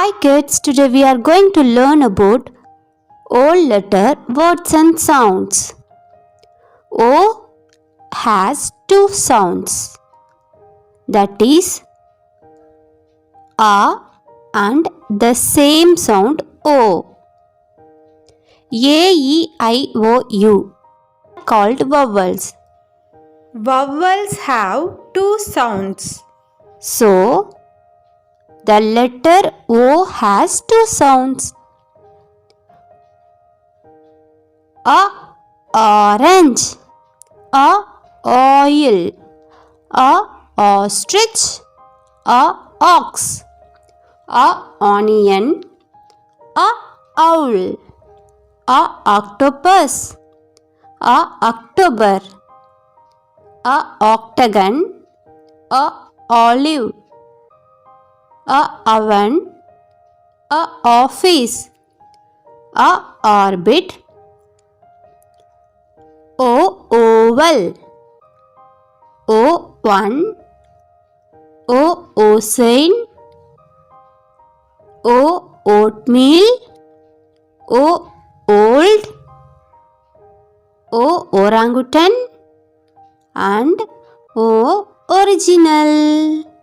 Hi kids, today we are going to learn about old letter words and sounds. O has two sounds, that is A and the same sound O. A, E, I, O, U called vowels. Vowels have two sounds. So, the letter O has two sounds. A orange, a oil, a ostrich, a ox, a onion, a owl, a octopus, a October, a octagon, a olive, a oven, a office, a orbit, O oval, O one, O ocean, O oatmeal, O old, O orangutan and O original.